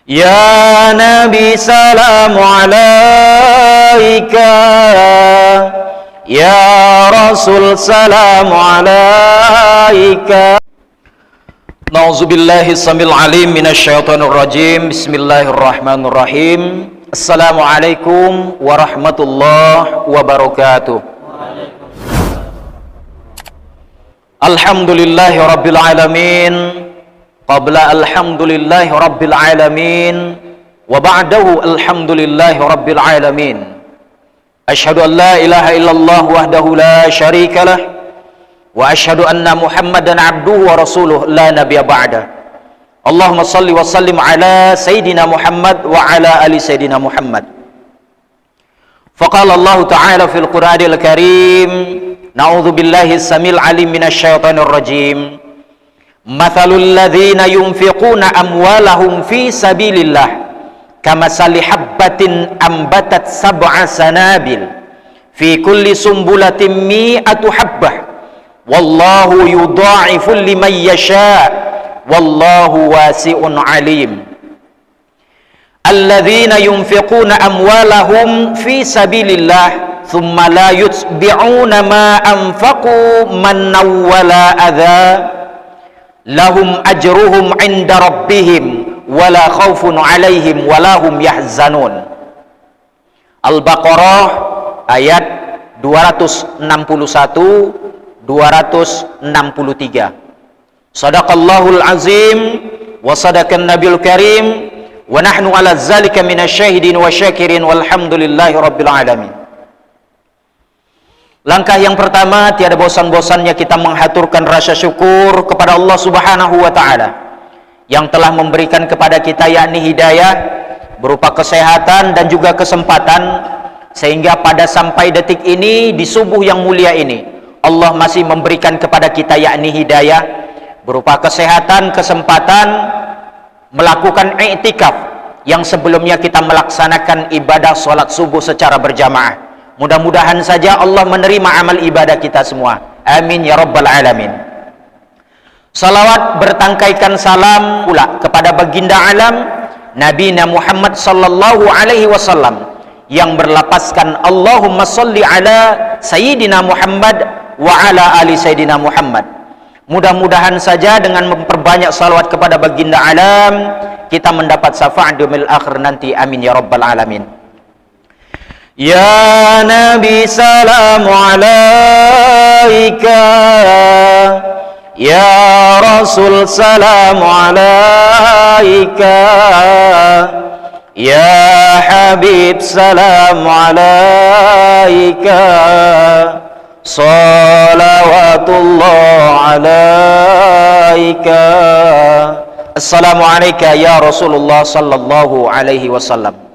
Ya Nabi salam alaika, Ya Rasul salam alaika. Na'udzubillahi samil alim minasyaitonir rajim. Bismillahirrahmanirrahim. Assalamualaikum warahmatullahi wabarakatuh. Alhamdulillahi rabbil alamin. Qabla alhamdulillahi rabbil alamin wa ba'dahu alhamdulillahi rabbil alamin. Asyhadu an la ilaha illallah wahdahu la syarika lah wa asyhadu anna Muhammadan abduhu wa rasuluh la nabiyya ba'da. Allahumma salli wa sallim ala sayyidina Muhammad wa ala ali sayyidina Muhammad. Faqala Allah ta'ala fil Qur'anil Karim, na'udzu billahi samil alim minasyaitonir rajim. Mathalul ladzina yunfiquna amwalahum fi sabilillah kamathali habbatin ambatat sab'a sanabil fi kulli sumbulatin mi'atu habbah wallahu yudha'ifu liman yasha wallahu wasi'un alim. Alladzina yunfiquna amwalahum fi sabilillah thumma la yutbi'una ma anfaqu mannaw wala adha lahum ajruhum 'inda rabbihim wala khaufun 'alaihim wala hum yahzanun. Al-Baqarah ayat 261 263. Shadaqallahul azim wa sadaqan nabiyul karim wa nahnu 'ala dzalika minasyahidin wa syakirin walhamdulillahi rabbil alamin. Langkah yang pertama, tiada bosan-bosannya kita menghaturkan rasa syukur kepada Allah Subhanahu wa ta'ala yang telah memberikan kepada kita yakni hidayah berupa kesehatan dan juga kesempatan, sehingga pada sampai detik ini di subuh yang mulia ini Allah masih memberikan kepada kita yakni hidayah berupa kesehatan, kesempatan melakukan i'tikaf yang sebelumnya kita melaksanakan ibadah sholat subuh secara berjamaah. Mudah-mudahan saja Allah menerima amal ibadah kita semua. Amin ya rabbal alamin. Salawat bertangkaikan salam pula kepada baginda alam Nabi Muhammad sallallahu alaihi wasallam yang berlapaskan Allahumma salli ala sayyidina Muhammad wa ala ali sayyidina Muhammad. Mudah-mudahan saja dengan memperbanyak salawat kepada baginda alam kita mendapat syafaat di yaumil akhir nanti. Amin ya rabbal alamin. Ya Nabi salam alaika, Ya Rasul salam alaika, Ya Habib salam alaika, salawatullah alaika. Assalamualaikum ya Rasulullah sallallahu alaihi wasallam.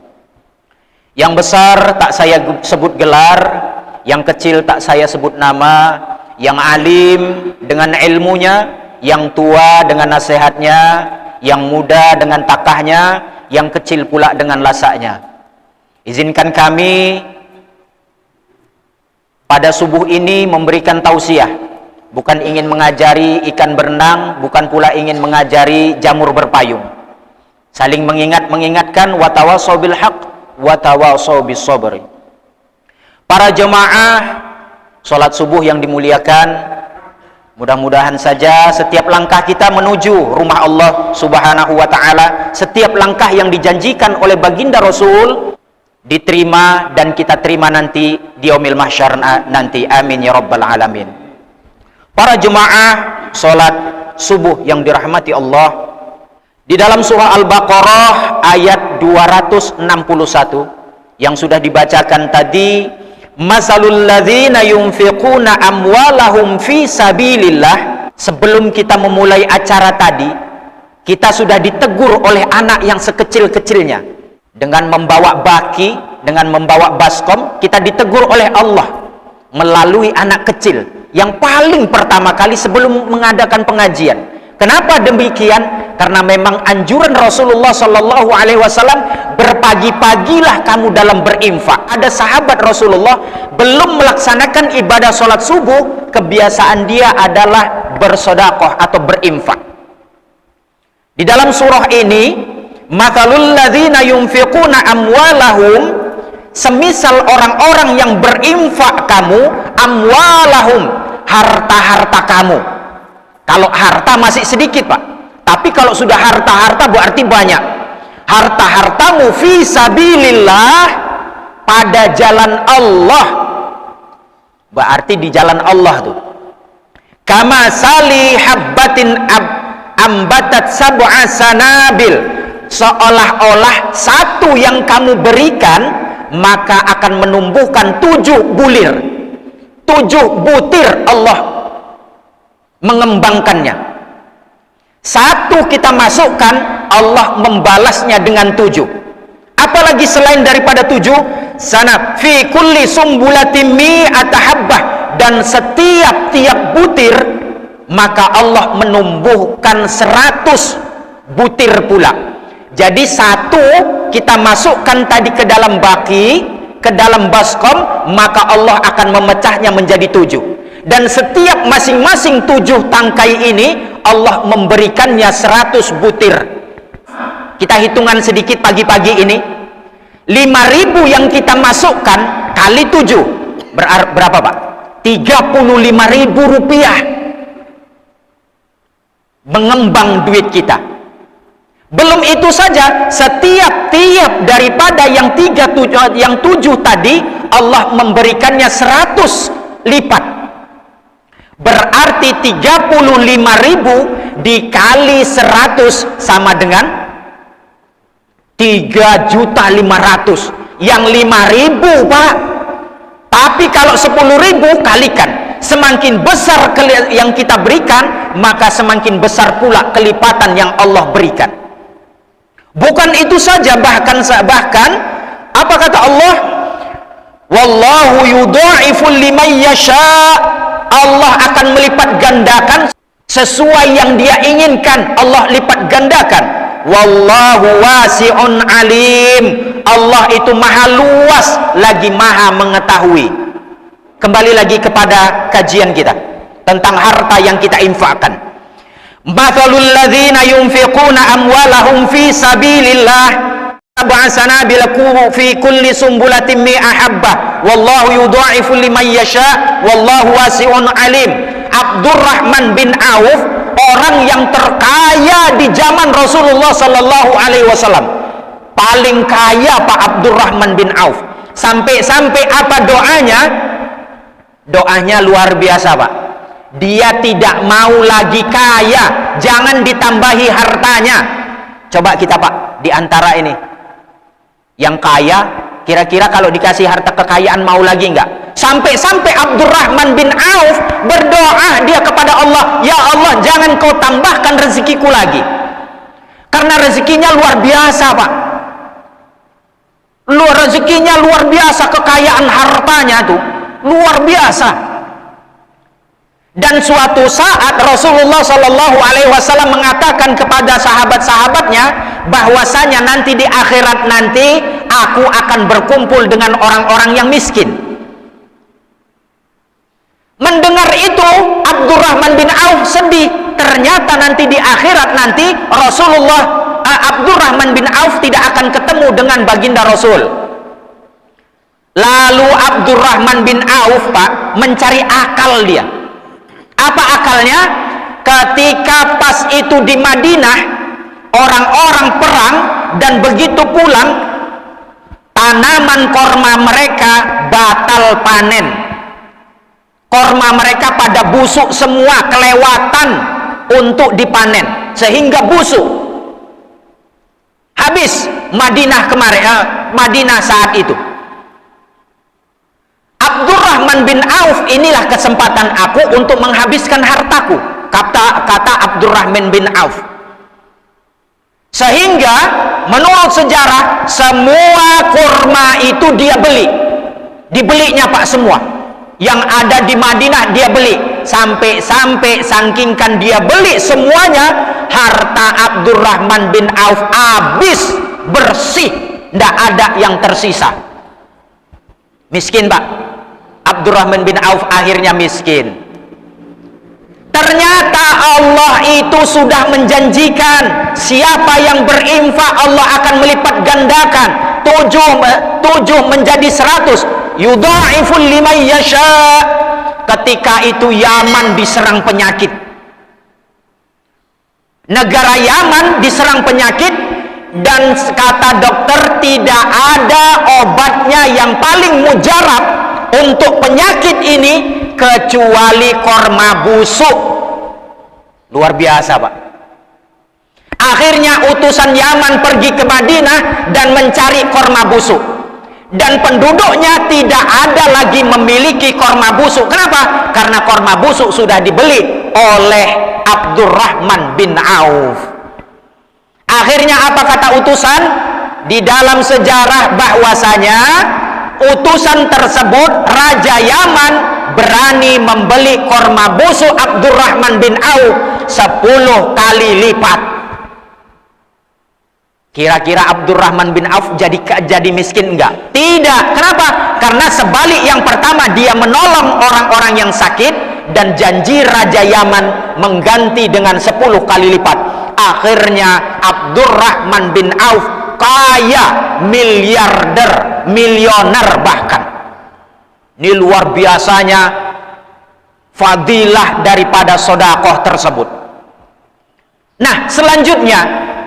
Yang besar tak saya sebut gelar, yang kecil tak saya sebut nama, yang alim dengan ilmunya, yang tua dengan nasihatnya, yang muda dengan takahnya, yang kecil pula dengan lasaknya. Izinkan kami pada subuh ini memberikan tausiah, bukan ingin mengajari ikan berenang, bukan pula ingin mengajari jamur berpayung. Saling mengingatkan watawasau bil haq watawasau bis sabri. Para jemaah salat subuh yang dimuliakan, mudah-mudahan saja setiap langkah kita menuju rumah Allah Subhanahu wa ta'ala, setiap langkah yang dijanjikan oleh baginda Rasul diterima dan kita terima nanti di yaumil mahsyar nanti. Amin ya rabbal alamin. Para jemaah salat subuh yang dirahmati Allah, di dalam surah Al-Baqarah ayat 261 yang sudah dibacakan tadi, masalul ladzina yunfiquna amwalahum fi sabilillah. Sebelum kita memulai acara tadi, kita sudah ditegur oleh anak yang sekecil-kecilnya dengan membawa baki, dengan membawa baskom. Kita ditegur oleh Allah melalui anak kecil yang paling pertama kali sebelum mengadakan pengajian. Kenapa demikian? Karena memang anjuran Rasulullah Sallallahu Alaihi Wasallam, berpagi-pagilah kamu dalam berinfak. Ada sahabat Rasulullah belum melaksanakan ibadah sholat subuh, kebiasaan dia adalah bersodakoh atau berinfak. Di dalam surah ini mathalul ladzina yunfiquna amwalahum, semisal orang-orang yang berinfak kamu, amwalahum, harta-harta kamu. Kalau harta masih sedikit Pak, tapi kalau sudah harta-harta berarti banyak. Harta-hartamu fi sabilillah, pada jalan Allah, berarti di jalan Allah tuh. Kama sali habbatin ambatat sab'a sanabil, seolah-olah satu yang kamu berikan maka akan menumbuhkan 7 bulir, 7 butir Allah mengembangkannya. Satu kita masukkan, Allah membalasnya dengan 7. Apalagi selain daripada 7, sana fi kulli sumbulatin mi'ata habbah, dan setiap tiap butir maka Allah menumbuhkan 100 butir pula. Jadi satu kita masukkan tadi ke dalam baki, ke dalam baskom, maka Allah akan memecahnya menjadi 7. Dan setiap masing-masing 7 tangkai ini Allah memberikannya 100 butir. Kita hitungan sedikit pagi-pagi ini, 5.000 yang kita masukkan kali 7 berapa Pak? 35.000 rupiah mengembang duit kita. Belum itu saja, setiap daripada yang 7 tadi Allah memberikannya 100 lipat. Berarti 35.000 dikali 100 sama dengan 3.500.000. Yang 5.000 Pak. Tapi kalau 10.000 kalikan, semakin besar yang kita berikan, maka semakin besar pula kelipatan yang Allah berikan. Bukan itu saja, bahkan apa kata Allah? Wallahu yudha'ifu liman yasha'. Allah akan melipat gandakan sesuai yang Dia inginkan. Allah lipat gandakan. Wallahu wasi'un alim. Allah itu maha luas lagi maha mengetahui. Kembali lagi kepada kajian kita tentang harta yang kita infakkan. Mathalul ladzina yunfiquna amwalahum fi sabilillah ba'asana bilaku fi kulli sumbulatin mi'a habbah wallahu yudha'ifu liman yasha wallahu wasi'un alim. Abdurrahman bin Auf, orang yang terkaya di zaman Rasulullah sallallahu alaihi wasallam, paling kaya Pak Abdurrahman bin Auf. Sampai apa doanya? Doanya luar biasa Pak. Dia tidak mau lagi kaya, jangan ditambahi hartanya. Coba kita Pak, di antara ini yang kaya, kira-kira kalau dikasih harta kekayaan mau lagi enggak? Sampai Abdurrahman bin Auf berdoa dia kepada Allah, ya Allah jangan kau tambahkan rezekiku lagi, karena rezekinya luar biasa Pak. Rezekinya luar biasa, kekayaan hartanya tuh luar biasa. Dan suatu saat Rasulullah Shallallahu Alaihi Wasallam mengatakan kepada sahabat-sahabatnya bahwasanya nanti di akhirat nanti aku akan berkumpul dengan orang-orang yang miskin. Mendengar itu Abdurrahman bin Auf sedih. Ternyata nanti di akhirat nanti Abdurrahman bin Auf tidak akan ketemu dengan baginda Rasul. Lalu Abdurrahman bin Auf Pak mencari akal dia. Apa akalnya? Ketika pas itu di Madinah orang-orang perang dan begitu pulang, tanaman korma mereka batal panen. Korma mereka pada busuk semua, kelewatan untuk dipanen sehingga busuk. Habis Madinah Madinah saat itu. Abdurrahman bin Auf, inilah kesempatan aku untuk menghabiskan hartaku, kata Abdurrahman bin Auf. Sehingga menurut sejarah semua kurma itu dia dibelinya Pak, semua yang ada di Madinah dia beli, sampai sangkingkan dia beli semuanya, harta Abdurrahman bin Auf habis bersih, tidak ada yang tersisa. Miskin Pak. Abdurrahman bin Auf akhirnya miskin. Ternyata Allah itu sudah menjanjikan siapa yang berinfak Allah akan melipat gandakan 7 menjadi 100, yudha'iful liman yasha. Ketika itu Yaman diserang penyakit, negara Yaman diserang penyakit, dan kata dokter tidak ada obatnya yang paling mujarab untuk penyakit ini kecuali korma busuk. Luar biasa, Pak. Akhirnya utusan Yaman pergi ke Madinah dan mencari korma busuk, dan penduduknya tidak ada lagi memiliki korma busuk. Kenapa? Karena korma busuk sudah dibeli oleh Abdurrahman bin Auf. Akhirnya apa kata utusan? Di dalam sejarah bahwasanya utusan tersebut, Raja Yaman berani membeli korma busuk Abdurrahman bin Auf 10 kali lipat. Kira-kira Abdurrahman bin Auf jadi miskin enggak? Tidak. Kenapa? Karena sebalik yang pertama, dia menolong orang-orang yang sakit, dan janji Raja Yaman mengganti dengan 10 kali lipat. Akhirnya Abdurrahman bin Auf kaya, miliarder, milioner bahkan. Ini luar biasanya fadilah daripada sedekah tersebut. Nah, selanjutnya,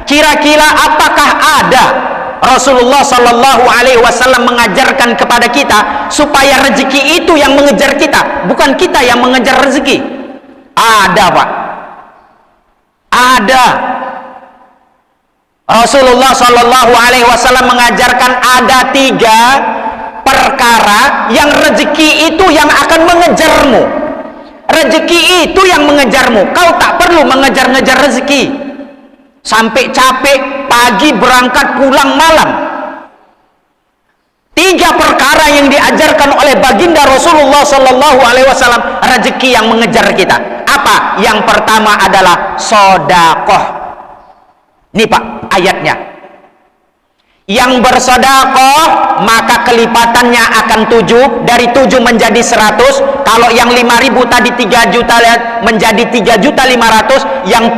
kira-kira apakah ada Rasulullah Shallallahu Alaihi Wasallam mengajarkan kepada kita supaya rezeki itu yang mengejar kita, bukan kita yang mengejar rezeki? Ada, Pak. Ada. Rasulullah Shallallahu Alaihi Wasallam mengajarkan ada 3 perkara yang rezeki itu yang akan mengejarmu. Rezeki itu yang mengejarmu. Kau tak perlu mengejar-ngejar rezeki sampai capek pagi berangkat pulang malam. 3 perkara yang diajarkan oleh baginda Rasulullah Sallallahu Alaihi Wasallam, rezeki yang mengejar kita. Apa? Yang pertama adalah sedekah. Ini Pak ayatnya. Yang bersedekah maka kelipatannya akan 7, dari 7 menjadi 100. Kalau yang 5.000 tadi 3 juta menjadi 3.500.000, yang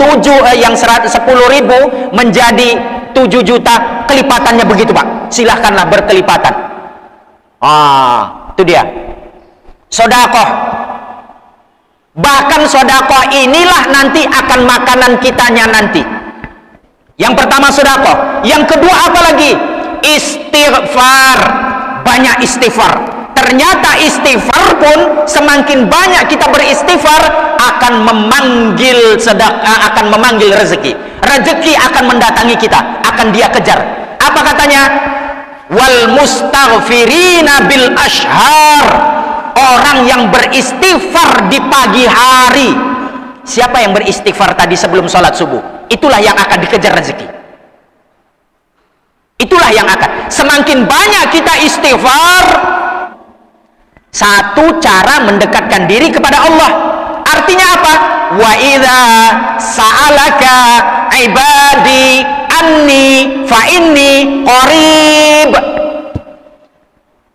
10.000 menjadi 7 juta, kelipatannya begitu, Pak. Silahkanlah berkelipatan. Itu dia sedekah. Bahkan sedekah inilah nanti akan makanan kitanya nanti. Yang pertama sedekah, yang kedua apa lagi? Istighfar. Banyak istighfar. Ternyata istighfar pun semakin banyak kita beristighfar akan memanggil sedekah, akan memanggil rezeki. Rezeki akan mendatangi kita, akan dia kejar. Apa katanya? Wal mustaghfirina bil ashar. Orang yang beristighfar di pagi hari. Siapa yang beristighfar tadi sebelum sholat subuh? Itulah yang akan dikejar rezeki. Itulah yang akan. Semakin banyak kita istighfar, satu cara mendekatkan diri kepada Allah. Artinya apa? Wa idza sa'alaka ibadi anni fa inni qarib.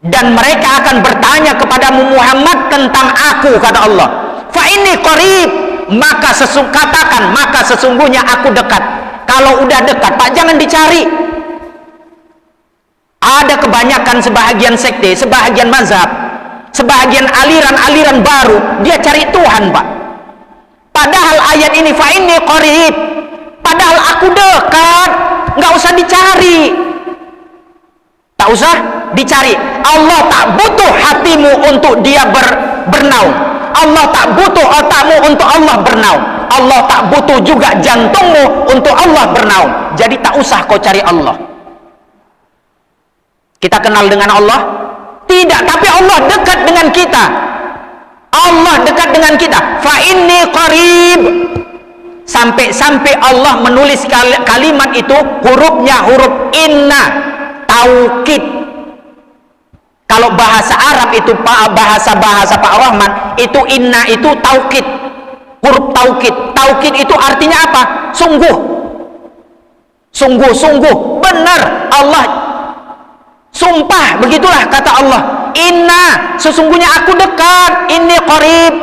Dan mereka akan bertanya kepadamu Muhammad tentang aku, kata Allah. Fa inni qarib. Maka katakan, maka sesungguhnya aku dekat. Kalau udah dekat, Pak, jangan dicari. Ada kebanyakan sebahagian sekte, sebahagian mazhab, sebahagian aliran-aliran baru, dia cari Tuhan, Pak. Padahal ayat ini fa inni qarib. Padahal aku dekat, nggak usah dicari. Tak usah dicari. Allah tak butuh hatimu untuk dia bernaung. Allah tak butuh otakmu untuk Allah bernaung. Allah tak butuh juga jantungmu untuk Allah bernaung. Jadi tak usah kau cari Allah. Kita kenal dengan Allah? Tidak, tapi Allah dekat dengan kita. Allah dekat dengan kita. Fa inni qarib. Sampai-sampai Allah menulis kalimat itu, hurufnya huruf inna, taukid. Kalau bahasa Arab itu, bahasa Pak Rahman, itu inna itu taukid, huruf taukid. Taukid itu artinya apa? Sungguh, sungguh, benar. Allah sumpah, begitulah kata Allah. Inna, sesungguhnya aku dekat. Inni qarib.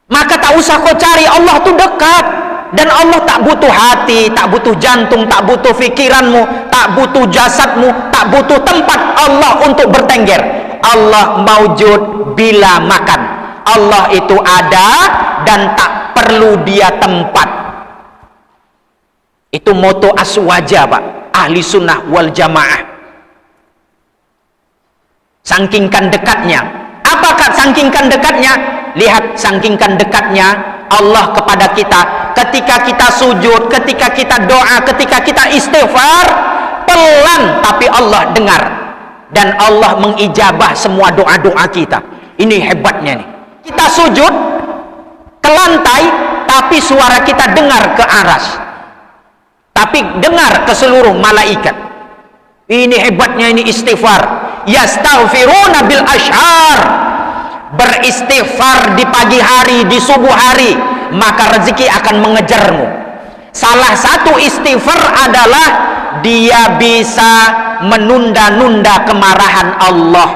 Maka tak usah kau cari, Allah tuh dekat. Dan Allah tak butuh hati, tak butuh jantung, tak butuh pikiranmu, tak butuh jasadmu, tak butuh tempat Allah untuk bertengger. Allah maujud bila makan. Allah itu ada dan tak perlu dia tempat. Itu moto aswaja, Pak, ahli sunnah wal jamaah. Sangkingkan dekatnya. Apakah sangkingkan dekatnya? Lihat sangkingkan dekatnya Allah kepada kita. Ketika kita sujud, ketika kita doa, ketika kita istighfar, pelan tapi Allah dengar. Dan Allah mengijabah semua doa-doa kita. Ini hebatnya nih. Kita sujud ke lantai, tapi suara kita dengar ke aras. Tapi dengar ke seluruh malaikat. Ini hebatnya ini istighfar. Yastaghfiruna bil ashar. Beristighfar di pagi hari, di subuh hari, maka rezeki akan mengejarmu. Salah satu istighfar adalah dia bisa menunda-nunda kemarahan Allah.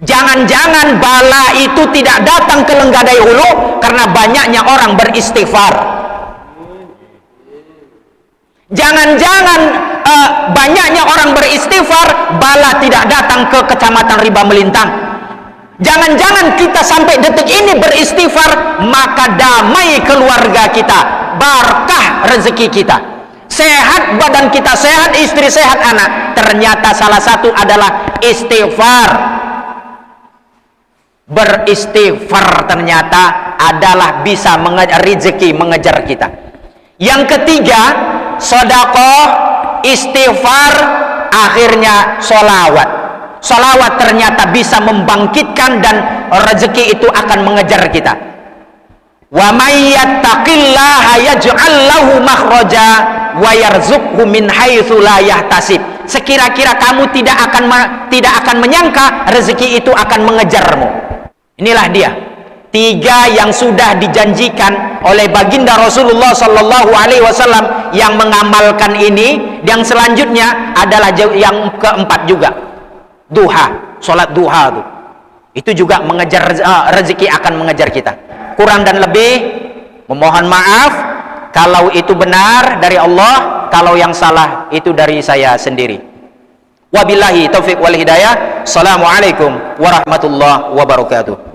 Jangan-jangan bala itu tidak datang ke Lenggadai Hulu karena banyaknya orang beristighfar. Jangan-jangan banyaknya orang beristighfar, bala tidak datang ke Kecamatan Riba Melintang. Jangan-jangan kita sampai detik ini beristighfar, maka damai keluarga kita, berkah rezeki kita, sehat badan kita, sehat istri, sehat anak. Ternyata salah satu adalah istighfar. Beristighfar ternyata adalah bisa rezeki mengejar kita. Yang ketiga, sedekah, istighfar, akhirnya sholawat. Sholawat ternyata bisa membangkitkan dan rezeki itu akan mengejar kita. Wa may yattaqillaha yaj'al lahu makhraja wa yarzuqhu min haitsu la yahtasib. Sekira-kira kamu tidak akan menyangka rezeki itu akan mengejarmu. Inilah dia. 3 yang sudah dijanjikan oleh baginda Rasulullah sallallahu alaihi wasallam yang mengamalkan ini. Yang selanjutnya adalah yang keempat juga. Duha, sholat duha itu juga mengejar rezeki, akan mengejar kita. Kurang dan lebih memohon maaf kalau itu benar dari Allah, kalau yang salah itu dari saya sendiri. Wabillahi taufiq wal hidayah. Assalamualaikum warahmatullahi wabarakatuh.